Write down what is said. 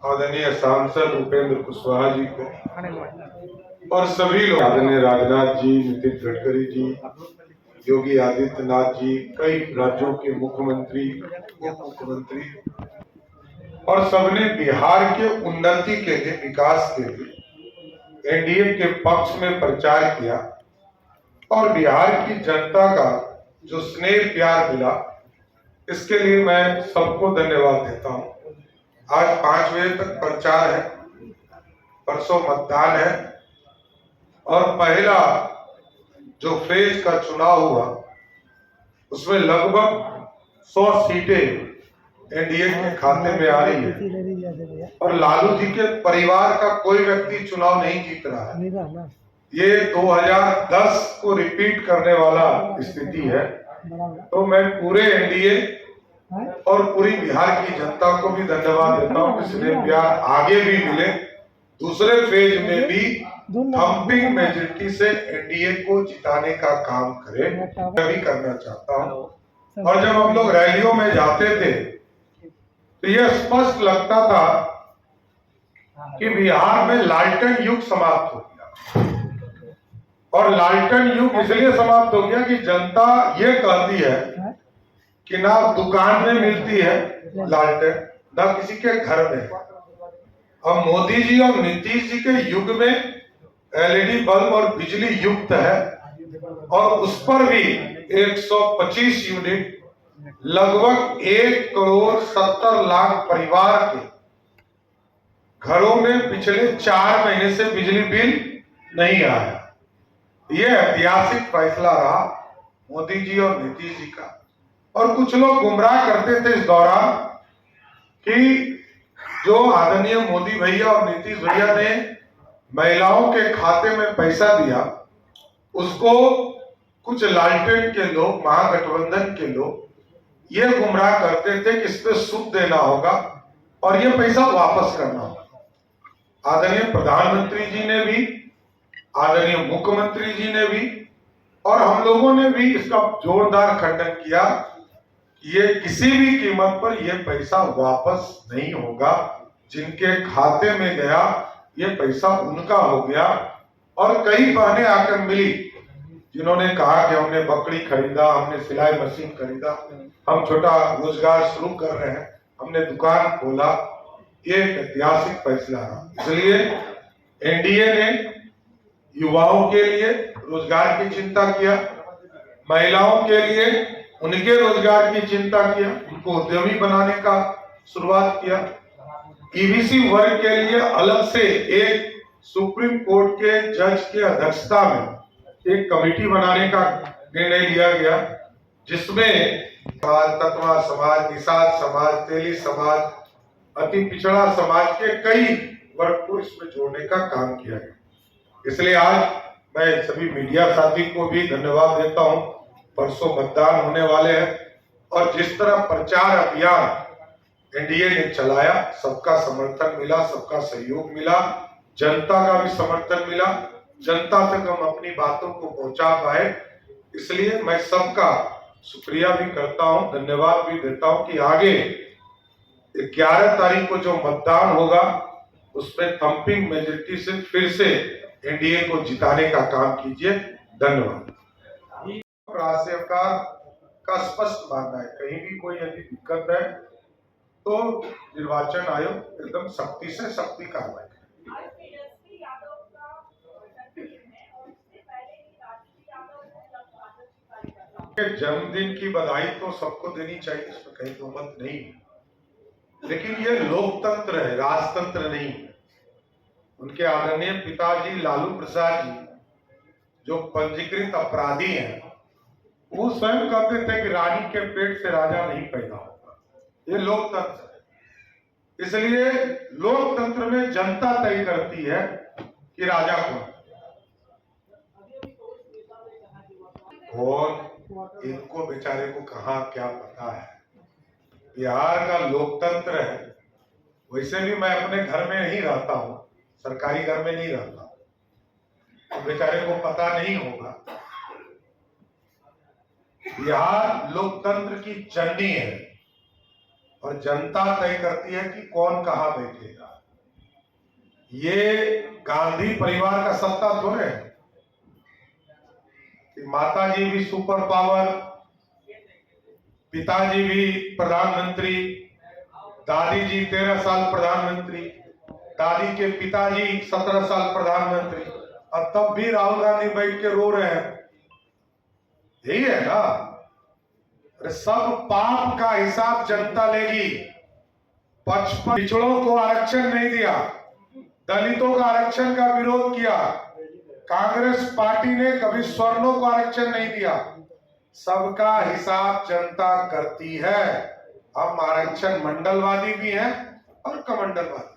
आदरणीय सांसद उपेंद्र कुशवाहा जी को और सभी लोग, आदरणीय राजनाथ जी, नितिन गडकरी जी, योगी आदित्यनाथ जी, कई राज्यों के मुख्यमंत्री, उप मुख्यमंत्री, और सबने बिहार के उन्नति के लिए, विकास के लिए एनडीए के पक्ष में प्रचार किया और बिहार की जनता का जो स्नेह प्यार मिला, इसके लिए मैं सबको धन्यवाद देता हूं। आज 5 बजे तक प्रचार है, परसों मतदान है और पहला जो फेज का चुनाव हुआ उसमें लगभग 100 सीटें एनडीए के खाते में आ रही है और लालू जी के परिवार का कोई व्यक्ति चुनाव नहीं जीत रहा है। ये 2010 को रिपीट करने वाला स्थिति है। तो मैं पूरे एनडीए और पूरी बिहार की जनता को भी धन्यवाद देता हूँ कि स्नेह प्यार आगे भी मिले, दूसरे फेज में भी थम्पिंग मेजॉरिटी से एनडीए को जिताने का काम करे, मैं भी करना चाहता हूँ। और जब हम लोग रैलियों में जाते थे तो यह स्पष्ट लगता था कि बिहार में लालटेन युग समाप्त हो गया। और लालटेन युग इसलिए समाप्त हो गया कि जनता ये कहती है कि ना दुकान में मिलती है लालटेन, ना किसी के घर में। अब मोदी जी और नीतीश जी के युग में एलईडी बल्ब और बिजली युक्त है और उस पर भी 125 यूनिट, लगभग 1,70,00,000 परिवार के घरों में पिछले 4 महीने से बिजली बिल नहीं आया। यह ऐतिहासिक फैसला रहा मोदी जी और नीतीश जी का। और कुछ लोग गुमराह करते थे इस दौरान कि जो आदरणीय मोदी भैया और नीतीश भैया ने महिलाओं के खाते में पैसा दिया, उसको कुछ लालटेन के लोग, महागठबंधन के लोग ये गुमराह करते थे कि इस पे सूद देना होगा और ये पैसा वापस करना होगा। आदरणीय प्रधानमंत्री जी ने भी, आदरणीय मुख्यमंत्री जी ने भी और हम लोगों ने भी इसका जोरदार खंडन किया। ये किसी भी कीमत पर यह पैसा वापस नहीं होगा। जिनके खाते में गया ये पैसा उनका हो गया। और कई बहनें आकर मिली जिन्होंने कहा कि हमने बकरी खरीदा, हमने सिलाई मशीन खरीदा, हम छोटा रोजगार शुरू कर रहे हैं, हमने दुकान खोला। ये एक ऐतिहासिक फैसला रहा। इसलिए एनडीए ने युवाओं के लिए रोजगार की चिंता किया, महिलाओं के लिए उनके रोजगार की चिंता किया, उनको उद्यमी बनाने का शुरुआत किया। ईबीसी वर्ग के लिए अलग से एक सुप्रीम कोर्ट के जज की अध्यक्षता में एक कमेटी बनाने का निर्णय लिया गया, जिसमें तत्वा समाज, निषाद समाज, तेली समाज, अति पिछड़ा समाज के कई वर्ग को इसमें जोड़ने का काम किया गया। इसलिए आज मैं सभी मीडिया साथी को भी धन्यवाद देता हूं। परसों मतदान होने वाले हैं और जिस तरह प्रचार अभियान एनडीए ने चलाया, सबका समर्थन मिला, सबका सहयोग मिला, जनता का भी समर्थन मिला, जनता तक हम अपनी बातों को पहुंचा पाए। इसलिए मैं सबका शुक्रिया भी करता हूं, धन्यवाद भी देता हूं कि आगे 11 तारीख को जो मतदान होगा उसमें थम्पिंग मेजॉरिटी से फिर से एनडीए को जिताने का काम कीजिए। धन्यवाद। राज्य सरकार का स्पष्ट मानना है, कहीं भी कोई यदि दिक्कत है तो निर्वाचन आयोग एकदम सख्ती से सख्ती कार्रवाई करे। जन्मदिन की बधाई तो सबको देनी चाहिए, इसमें कहीं तो मत नहीं है, लेकिन ये लोकतंत्र है, राजतंत्र नहीं है। उनके आदरणीय पिताजी लालू प्रसाद जी जो पंजीकृत अपराधी हैं, वो स्वयं कहते थे कि रानी के पेट से राजा नहीं पैदा होगा। ये लोकतंत्र है। इसलिए लोकतंत्र में जनता तय करती है कि राजा कौन, इनको बेचारे को कहां क्या पता है। बिहार का लोकतंत्र है। वैसे भी मैं अपने घर में नहीं रहता हूं, सरकारी घर में नहीं रहता, तो बेचारे को पता नहीं होगा। बिहार लोकतंत्र की जननी है और जनता तय करती है कि कौन कहां बैठेगा। ये गांधी परिवार का सत्ता थोड़े है कि माताजी भी सुपर पावर, पिताजी भी प्रधानमंत्री, दादी जी 13 साल प्रधानमंत्री, दादी के पिताजी 17 साल प्रधानमंत्री, और तब भी राहुल गांधी बैठ के रो रहे हैं। यही है ना। अरे सब पाप का हिसाब जनता लेगी। 55 पिछड़ों को आरक्षण नहीं दिया, दलितों का आरक्षण का विरोध किया, कांग्रेस पार्टी ने कभी सवर्णों को आरक्षण नहीं दिया। सबका हिसाब जनता करती है। हम आरक्षण मंडलवादी भी हैं और कमंडलवादी।